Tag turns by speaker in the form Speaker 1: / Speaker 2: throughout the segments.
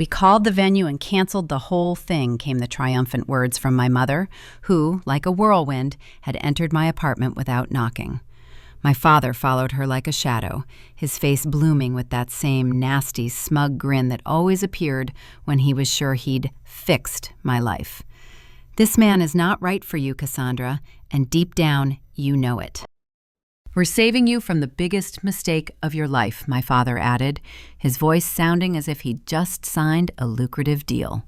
Speaker 1: We called the venue and canceled the whole thing, came the triumphant words from my mother, who, like a whirlwind, had entered my apartment without knocking. My father followed her like a shadow, his face blooming with that same nasty, smug grin that always appeared when he was sure he'd fixed my life. This man is not right for you, Cassandra, and deep down, you know it. We're saving you from the biggest mistake of your life, my father added, his voice sounding as if he'd just signed a lucrative deal.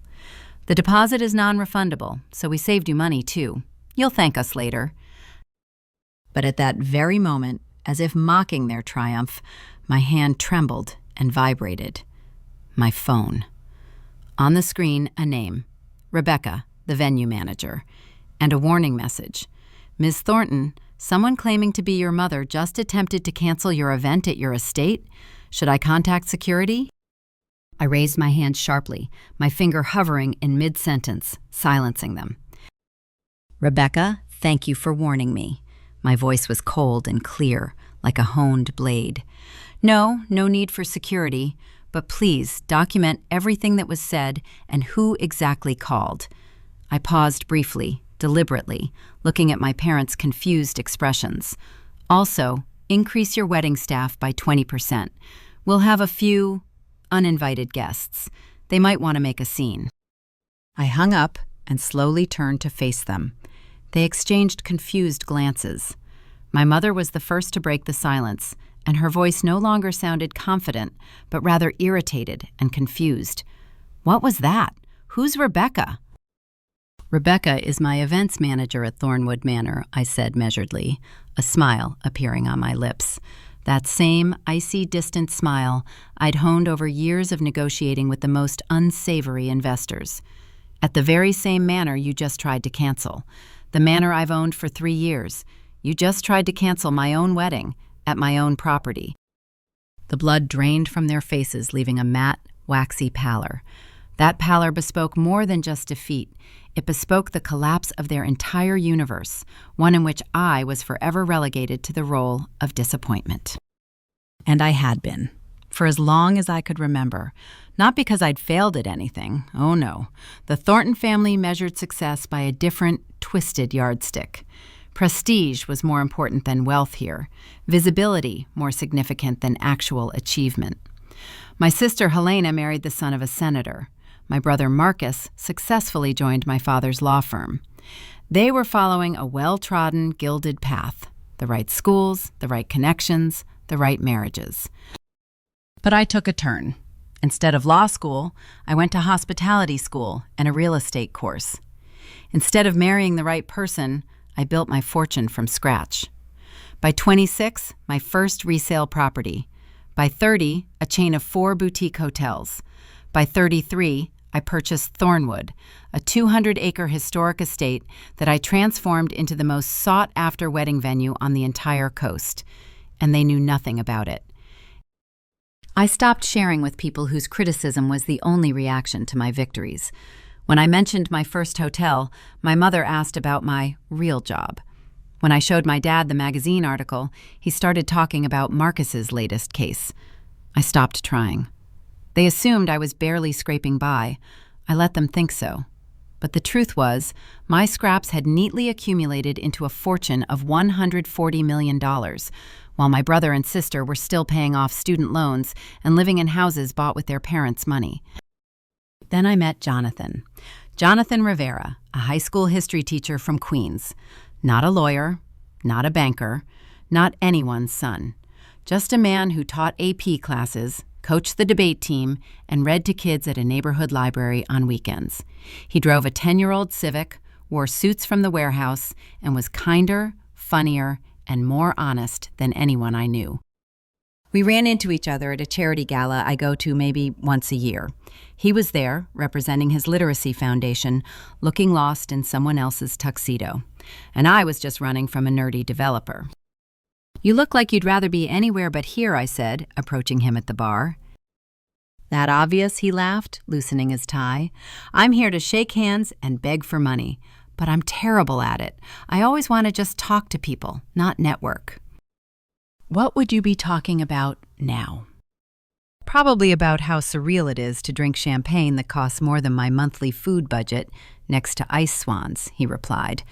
Speaker 1: The deposit is non-refundable, so we saved you money, too. You'll thank us later. But at that very moment, as if mocking their triumph, my hand trembled and vibrated. My phone. On the screen, a name. Rebecca, the venue manager. And a warning message. Ms. Thornton, someone claiming to be your mother just attempted to cancel your event at your estate. Should I contact security? I raised my hand sharply, my finger hovering in mid-sentence, silencing them. Rebecca, thank you for warning me. My voice was cold and clear, like a honed blade. No need for security, but please document everything that was said and who exactly called. I paused briefly, deliberately, looking at my parents' confused expressions. Also, increase your wedding staff by 20%. We'll have a few uninvited guests. They might want to make a scene. I hung up and slowly turned to face them. They exchanged confused glances. My mother was the first to break the silence, and her voice no longer sounded confident, but rather irritated and confused. What was that? Who's Rebecca? Rebecca is my events manager at Thornwood Manor, I said measuredly, a smile appearing on my lips. That same icy, distant smile I'd honed over years of negotiating with the most unsavory investors. At the very same manor you just tried to cancel. The manor I've owned for 3 years. You just tried to cancel my own wedding at my own property. The blood drained from their faces, leaving a matte, waxy pallor. That pallor bespoke more than just defeat. It bespoke the collapse of their entire universe, one in which I was forever relegated to the role of disappointment. And I had been, for as long as I could remember. Not because I'd failed at anything, oh no. The Thornton family measured success by a different, twisted yardstick. Prestige was more important than wealth here, visibility more significant than actual achievement. My sister Helena married the son of a senator. My brother Marcus successfully joined my father's law firm. They were following a well-trodden, gilded path, the right schools, the right connections, the right marriages. But I took a turn. Instead of law school, I went to hospitality school and a real estate course. Instead of marrying the right person, I built my fortune from scratch. By 26, my first resale property. By 30, a chain of 4 boutique hotels. By 33, I purchased Thornwood, a 200-acre historic estate that I transformed into the most sought-after wedding venue on the entire coast. And they knew nothing about it. I stopped sharing with people whose criticism was the only reaction to my victories. When I mentioned my first hotel, my mother asked about my real job. When I showed my dad the magazine article, he started talking about Marcus's latest case. I stopped trying. They assumed I was barely scraping by. I let them think so. But the truth was, my scraps had neatly accumulated into a fortune of $140 million, while my brother and sister were still paying off student loans and living in houses bought with their parents' money. Then I met Jonathan. Jonathan Rivera, a high school history teacher from Queens. Not a lawyer, not a banker, not anyone's son. Just a man who taught AP classes, coached the debate team, and read to kids at a neighborhood library on weekends. He drove a 10-year-old Civic, wore suits from the warehouse, and was kinder, funnier, and more honest than anyone I knew. We ran into each other at a charity gala I go to maybe once a year. He was there, representing his literacy foundation, looking lost in someone else's tuxedo. And I was just running from a nerdy developer. "You look like you'd rather be anywhere but here," I said, approaching him at the bar. "That obvious?" he laughed, loosening his tie. "I'm here to shake hands and beg for money. But I'm terrible at it. I always want to just talk to people, not network." What would you be talking about now? Probably about how surreal it is to drink champagne that costs more than my monthly food budget next to ice swans, he replied.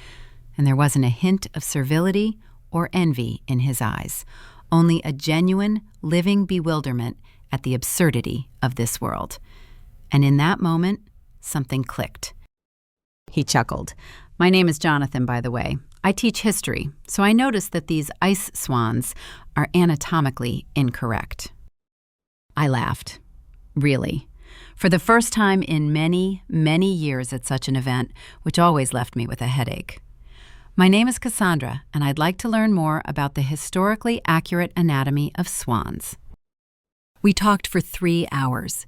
Speaker 1: And there wasn't a hint of servility or envy in his eyes, only a genuine, living bewilderment at the absurdity of this world. And in that moment, something clicked. He chuckled. My name is Jonathan, by the way. I teach history, so I noticed that these ice swans are anatomically incorrect. I laughed. Really. For the first time in many, many years at such an event, which always left me with a headache. My name is Cassandra, and I'd like to learn more about the historically accurate anatomy of swans. We talked for 3 hours.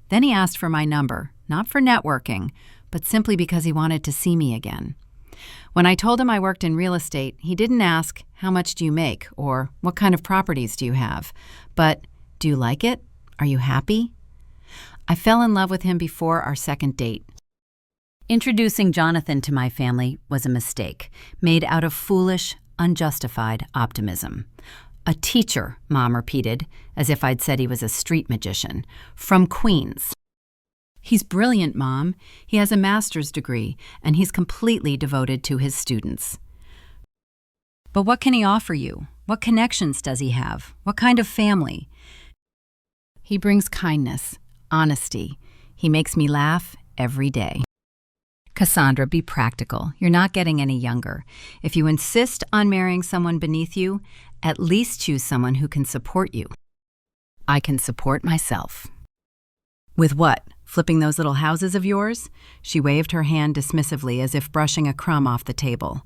Speaker 1: Then he asked for my number, not for networking, but simply because he wanted to see me again. When I told him I worked in real estate, he didn't ask, how much do you make, or what kind of properties do you have, but, do you like it? Are you happy? I fell in love with him before our second date. Introducing Jonathan to my family was a mistake, made out of foolish, unjustified optimism. A teacher, Mom repeated, as if I'd said he was a street magician, from Queens. He's brilliant, Mom. He has a master's degree, and he's completely devoted to his students. But what can he offer you? What connections does he have? What kind of family? He brings kindness, honesty. He makes me laugh every day. Cassandra, be practical. You're not getting any younger. If you insist on marrying someone beneath you, at least choose someone who can support you. I can support myself. With what? Flipping those little houses of yours? She waved her hand dismissively as if brushing a crumb off the table.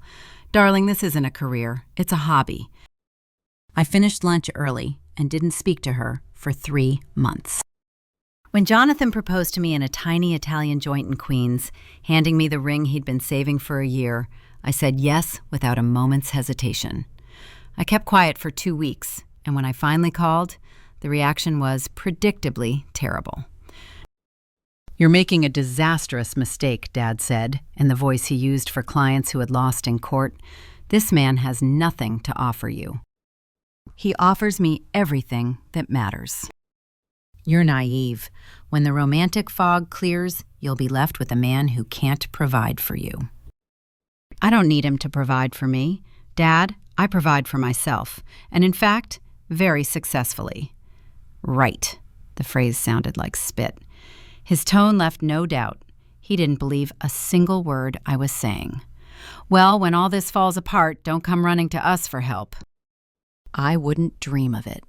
Speaker 1: Darling, this isn't a career. It's a hobby. I finished lunch early and didn't speak to her for 3 months. When Jonathan proposed to me in a tiny Italian joint in Queens, handing me the ring he'd been saving for a year, I said yes without a moment's hesitation. I kept quiet for 2 weeks, and when I finally called, the reaction was predictably terrible. You're making a disastrous mistake, Dad said, in the voice he used for clients who had lost in court. This man has nothing to offer you. He offers me everything that matters. You're naive. When the romantic fog clears, you'll be left with a man who can't provide for you. I don't need him to provide for me. Dad, I provide for myself, and in fact, very successfully. Right. The phrase sounded like spit. His tone left no doubt. He didn't believe a single word I was saying. Well, when all this falls apart, don't come running to us for help. I wouldn't dream of it.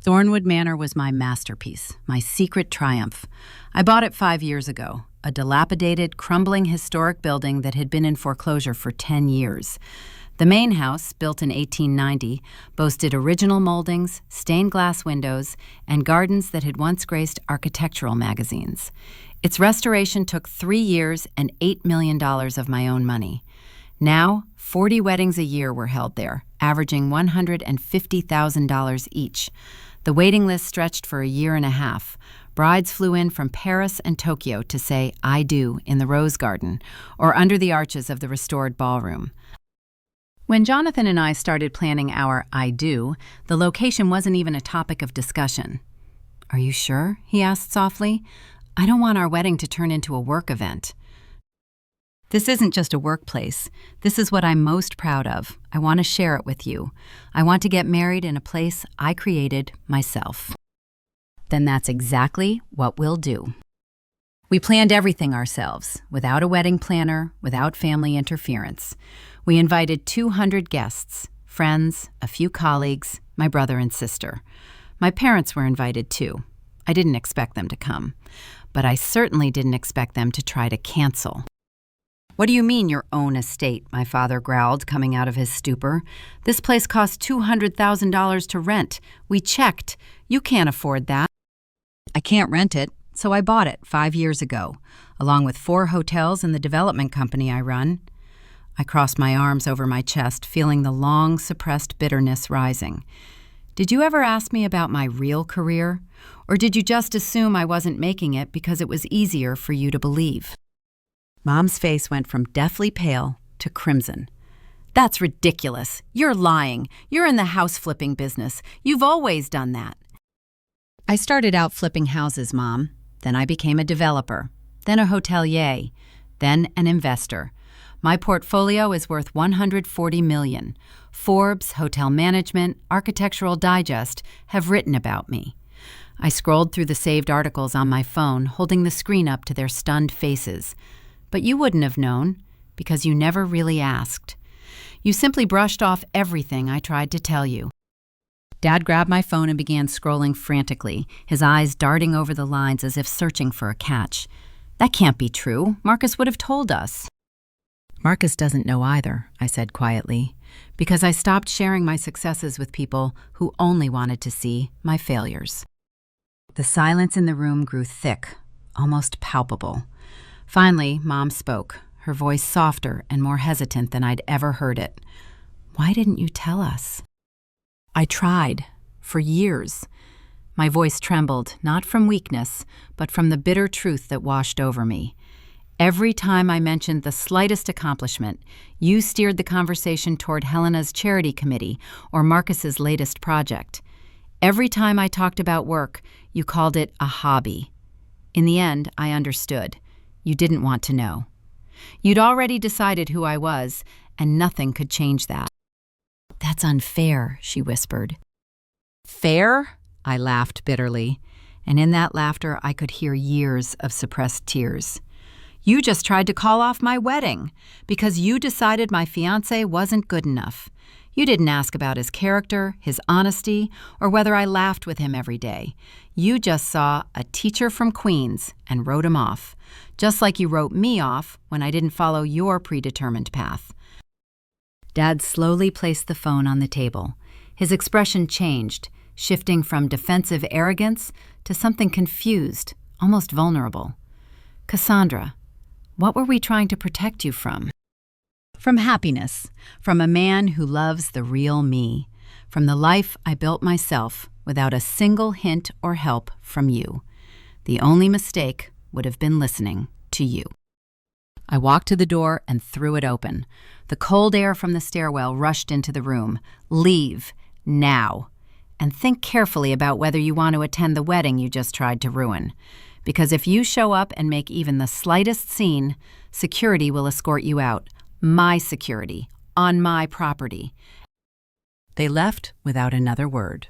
Speaker 1: Thornwood Manor was my masterpiece, my secret triumph. I bought it 5 years ago, a dilapidated, crumbling historic building that had been in foreclosure for 10 years. The main house, built in 1890, boasted original moldings, stained glass windows, and gardens that had once graced architectural magazines. Its restoration took 3 years and $8 million of my own money. Now, 40 weddings a year were held there, averaging $150,000 each. The waiting list stretched for a year and a half. Brides flew in from Paris and Tokyo to say "I do" in the Rose Garden or under the arches of the restored ballroom. When Jonathan and I started planning our "I do," the location wasn't even a topic of discussion. Are you sure? He asked softly. I don't want our wedding to turn into a work event. This isn't just a workplace. This is what I'm most proud of. I want to share it with you. I want to get married in a place I created myself. Then that's exactly what we'll do. We planned everything ourselves, without a wedding planner, without family interference. We invited 200 guests, friends, a few colleagues, my brother and sister. My parents were invited too. I didn't expect them to come, but I certainly didn't expect them to try to cancel. What do you mean, your own estate? My father growled, coming out of his stupor. This place cost $200,000 to rent. We checked. You can't afford that. I can't rent it, so I bought it 5 years ago, along with 4 hotels and the development company I run. I crossed my arms over my chest, feeling the long, suppressed bitterness rising. Did you ever ask me about my real career? Or did you just assume I wasn't making it because it was easier for you to believe? Mom's face went from deathly pale to crimson. That's ridiculous. You're lying. You're in the house-flipping business. You've always done that. I started out flipping houses, Mom. Then I became a developer, then a hotelier, then an investor. My portfolio is worth $140 million. Forbes, Hotel Management, Architectural Digest have written about me. I scrolled through the saved articles on my phone, holding the screen up to their stunned faces. But you wouldn't have known, because you never really asked. You simply brushed off everything I tried to tell you. Dad grabbed my phone and began scrolling frantically, his eyes darting over the lines as if searching for a catch. That can't be true. Marcus would have told us. Marcus doesn't know either, I said quietly, because I stopped sharing my successes with people who only wanted to see my failures. The silence in the room grew thick, almost palpable. Finally, Mom spoke, her voice softer and more hesitant than I'd ever heard it. Why didn't you tell us? I tried, for years. My voice trembled, not from weakness, but from the bitter truth that washed over me. Every time I mentioned the slightest accomplishment, you steered the conversation toward Helena's charity committee or Marcus's latest project. Every time I talked about work, you called it a hobby. In the end, I understood. You didn't want to know. You'd already decided who I was, and nothing could change that. That's unfair, she whispered. Fair? I laughed bitterly, and in that laughter I could hear years of suppressed tears. You just tried to call off my wedding because you decided my fiancé wasn't good enough. You didn't ask about his character, his honesty, or whether I laughed with him every day. You just saw a teacher from Queens and wrote him off, just like you wrote me off when I didn't follow your predetermined path. Dad slowly placed the phone on the table. His expression changed, shifting from defensive arrogance to something confused, almost vulnerable. Cassandra, what were we trying to protect you from? From happiness, from a man who loves the real me, from the life I built myself without a single hint or help from you. The only mistake would have been listening to you. I walked to the door and threw it open. The cold air from the stairwell rushed into the room. Leave, now. And think carefully about whether you want to attend the wedding you just tried to ruin. Because if you show up and make even the slightest scene, security will escort you out. My security, on my property. They left without another word.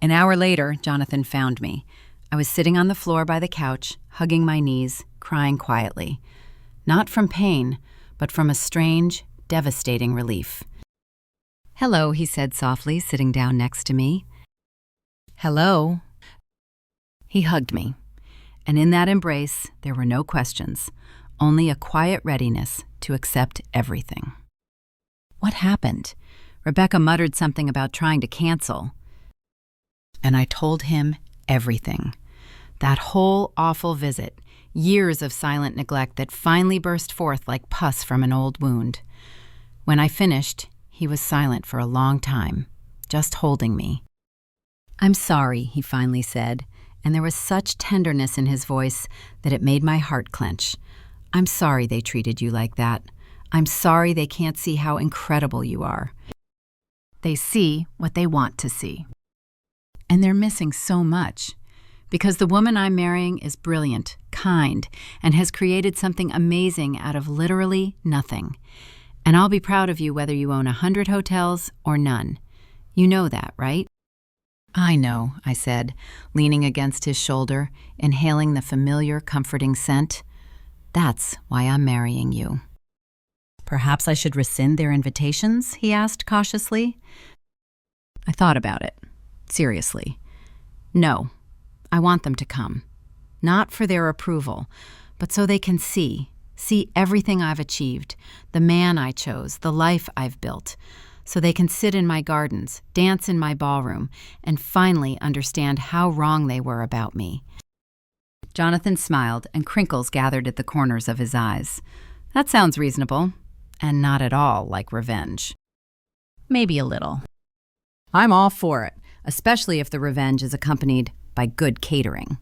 Speaker 1: An hour later, Jonathan found me. I was sitting on the floor by the couch, hugging my knees, crying quietly. Not from pain, but from a strange, devastating relief. Hello, he said softly, sitting down next to me. Hello. He hugged me, and in that embrace, there were no questions, only a quiet readiness to accept everything. What happened? Rebecca muttered something about trying to cancel. And I told him everything. That whole awful visit, years of silent neglect that finally burst forth like pus from an old wound. When I finished, he was silent for a long time, just holding me. I'm sorry, he finally said, and there was such tenderness in his voice that it made my heart clench. I'm sorry they treated you like that. I'm sorry they can't see how incredible you are. They see what they want to see. And they're missing so much. Because the woman I'm marrying is brilliant, kind, and has created something amazing out of literally nothing. And I'll be proud of you whether you own 100 hotels or none. You know that, right? I know, I said, leaning against his shoulder, inhaling the familiar, comforting scent. That's why I'm marrying you. Perhaps I should rescind their invitations, he asked cautiously. I thought about it, seriously. No, I want them to come. Not for their approval, but so they can see everything I've achieved, the man I chose, the life I've built, so they can sit in my gardens, dance in my ballroom, and finally understand how wrong they were about me. Jonathan smiled, and crinkles gathered at the corners of his eyes. That sounds reasonable, and not at all like revenge. Maybe a little. I'm all for it, especially if the revenge is accompanied by good catering.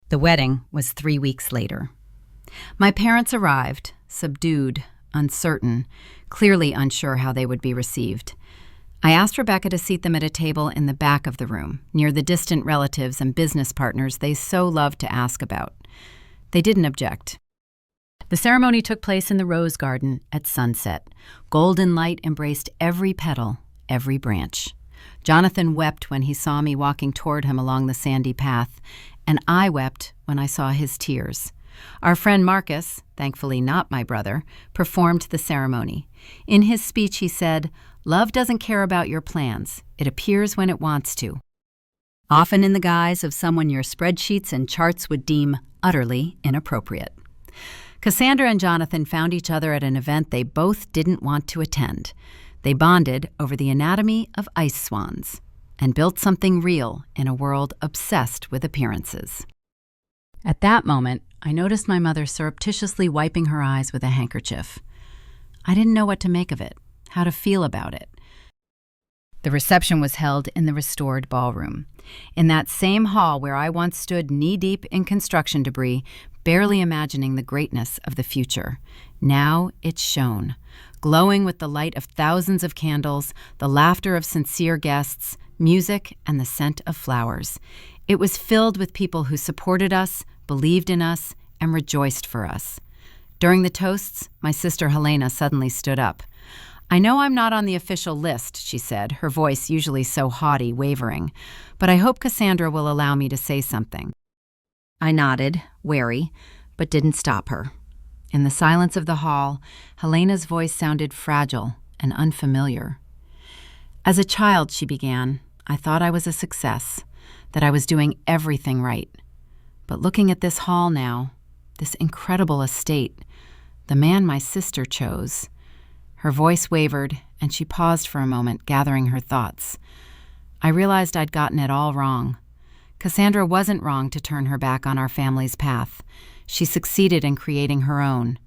Speaker 1: The wedding was 3 weeks later. My parents arrived, subdued, uncertain, clearly unsure how they would be received. I asked Rebecca to seat them at a table in the back of the room, near the distant relatives and business partners they so loved to ask about. They didn't object. The ceremony took place in the rose garden at sunset. Golden light embraced every petal, every branch. Jonathan wept when he saw me walking toward him along the sandy path, and I wept when I saw his tears. Our friend Marcus, thankfully not my brother, performed the ceremony. In his speech he said, "Love doesn't care about your plans. It appears when it wants to," often in the guise of someone your spreadsheets and charts would deem utterly inappropriate. Cassandra and Jonathan found each other at an event they both didn't want to attend. They bonded over the anatomy of ice swans and built something real in a world obsessed with appearances. At that moment, I noticed my mother surreptitiously wiping her eyes with a handkerchief. I didn't know what to make of it, how to feel about it. The reception was held in the restored ballroom, in that same hall where I once stood knee-deep in construction debris, barely imagining the greatness of the future. Now it shone, glowing with the light of thousands of candles, the laughter of sincere guests, music, and the scent of flowers. It was filled with people who supported us, believed in us, and rejoiced for us. During the toasts, my sister Helena suddenly stood up. "I know I'm not on the official list," she said, her voice usually so haughty, wavering, "but I hope Cassandra will allow me to say something." I nodded, wary, but didn't stop her. In the silence of the hall, Helena's voice sounded fragile and unfamiliar. "As a child," she began, "I thought I was a success, that I was doing everything right. But looking at this hall now, this incredible estate, the man my sister chose..." Her voice wavered, and she paused for a moment, gathering her thoughts. I realized I'd gotten it all wrong. Cassandra wasn't wrong to turn her back on our family's path. She succeeded in creating her own,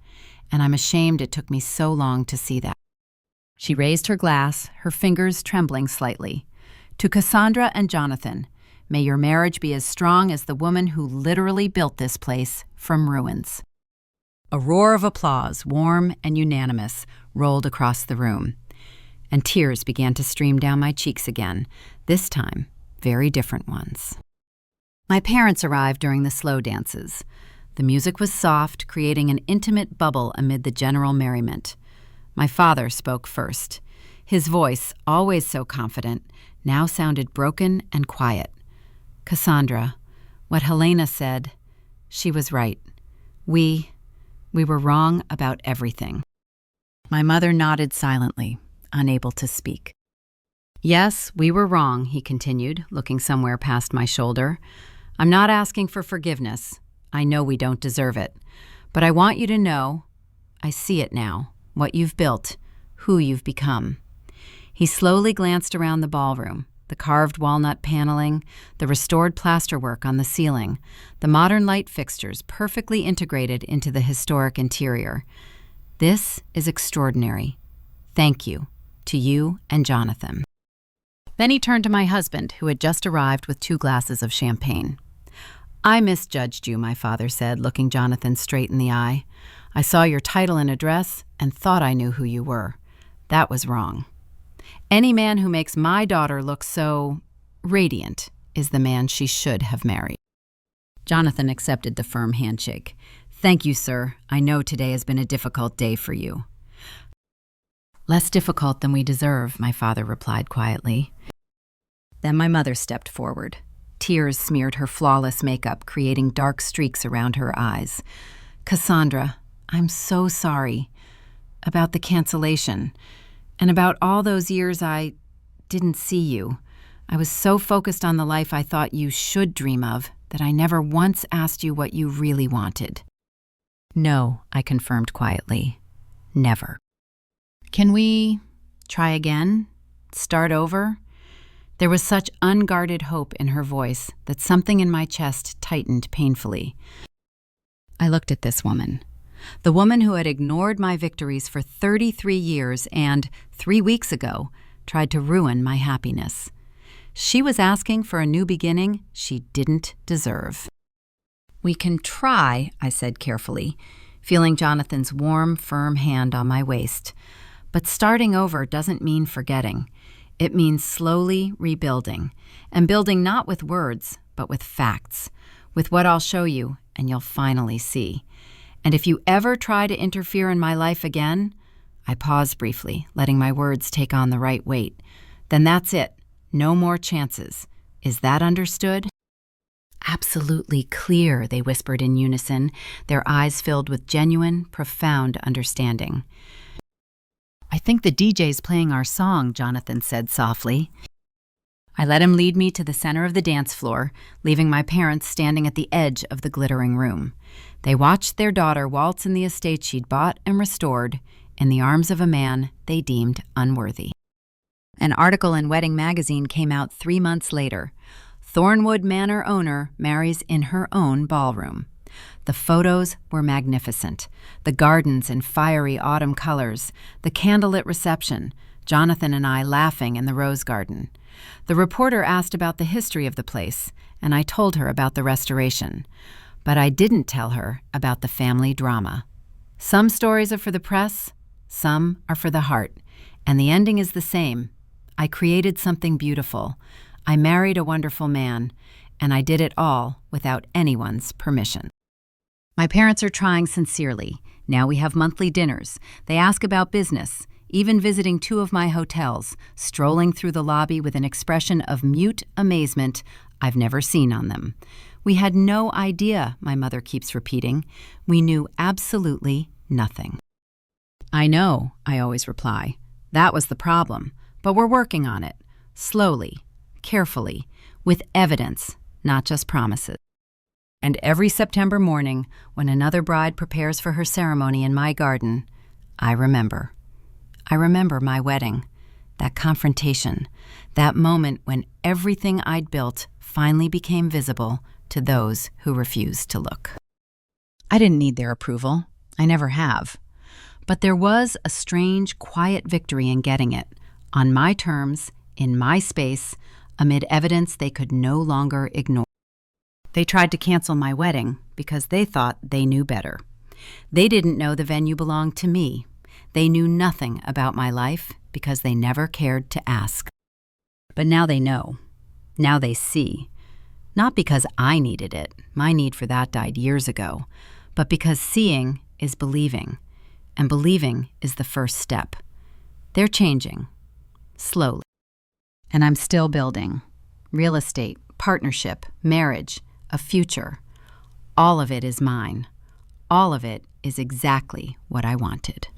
Speaker 1: and I'm ashamed it took me so long to see that. She raised her glass, her fingers trembling slightly. "To Cassandra and Jonathan, may your marriage be as strong as the woman who literally built this place from ruins." A roar of applause, warm and unanimous, rolled across the room, and tears began to stream down my cheeks again, this time very different ones. My parents arrived during the slow dances. The music was soft, creating an intimate bubble amid the general merriment. My father spoke first. His voice, always so confident, now sounded broken and quiet. "Cassandra, what Helena said, she was right. We were wrong about everything." My mother nodded silently, unable to speak. "Yes, we were wrong," he continued, looking somewhere past my shoulder. "I'm not asking for forgiveness. I know we don't deserve it. But I want you to know, I see it now, what you've built, who you've become." He slowly glanced around the ballroom, the carved walnut paneling, the restored plasterwork on the ceiling, the modern light fixtures perfectly integrated into the historic interior. "This is extraordinary. Thank you, to you and Jonathan." Then he turned to my husband, who had just arrived with 2 glasses of champagne. "I misjudged you," my father said, looking Jonathan straight in the eye. "I saw your title and address and thought I knew who you were. That was wrong. Any man who makes my daughter look so radiant is the man she should have married." Jonathan accepted the firm handshake. "Thank you, sir. I know today has been a difficult day for you." "Less difficult than we deserve," my father replied quietly. Then my mother stepped forward. Tears smeared her flawless makeup, creating dark streaks around her eyes. "Cassandra, I'm so sorry about the cancellation. And about all those years I didn't see you. I was so focused on the life I thought you should dream of that I never once asked you what you really wanted." "No," I confirmed quietly. "Never." "Can we try again? Start over?" There was such unguarded hope in her voice that something in my chest tightened painfully. I looked at this woman. The woman who had ignored my victories for 33 years and, 3 weeks ago, tried to ruin my happiness. She was asking for a new beginning she didn't deserve. "We can try," I said carefully, feeling Jonathan's warm, firm hand on my waist. "But starting over doesn't mean forgetting. It means slowly rebuilding, and building not with words, but with facts, with what I'll show you, and you'll finally see. And if you ever try to interfere in my life again, I pause briefly, letting my words take on the right weight. Then that's it. No more chances. Is that understood? Absolutely clear, they whispered in unison, their eyes filled with genuine, profound understanding. I think the DJ's playing our song, Jonathan said softly. I let him lead me to the center of the dance floor, leaving my parents standing at the edge of the glittering room. They watched their daughter waltz in the estate she'd bought and restored, in the arms of a man they deemed unworthy. An article in Wedding Magazine came out 3 months later. Thornwood Manor owner marries in her own ballroom. The photos were magnificent. The gardens in fiery autumn colors, the candlelit reception, Jonathan and I laughing in the rose garden. The reporter asked about the history of the place, and I told her about the restoration. But I didn't tell her about the family drama. Some stories are for the press, some are for the heart, and the ending is the same. I created something beautiful. I married a wonderful man, and I did it all without anyone's permission. My parents are trying sincerely. Now we have monthly dinners. They ask about business, even visiting 2 of my hotels, strolling through the lobby with an expression of mute amazement I've never seen on them. We had no idea, my mother keeps repeating. We knew absolutely nothing. I know, I always reply. That was the problem, but we're working on it, slowly, carefully, with evidence, not just promises. And every September morning, when another bride prepares for her ceremony in my garden, I remember. I remember my wedding, that confrontation, that moment when everything I'd built finally became visible to those who refused to look. I didn't need their approval. I never have. But there was a strange, quiet victory in getting it, on my terms, in my space, amid evidence they could no longer ignore. They tried to cancel my wedding because they thought they knew better. They didn't know the venue belonged to me. They knew nothing about my life because they never cared to ask. But now they know. Now they see. Not because I needed it, my need for that died years ago, but because seeing is believing, and believing is the first step. They're changing, slowly. And I'm still building. Real estate, partnership, marriage, a future. All of it is mine. All of it is exactly what I wanted.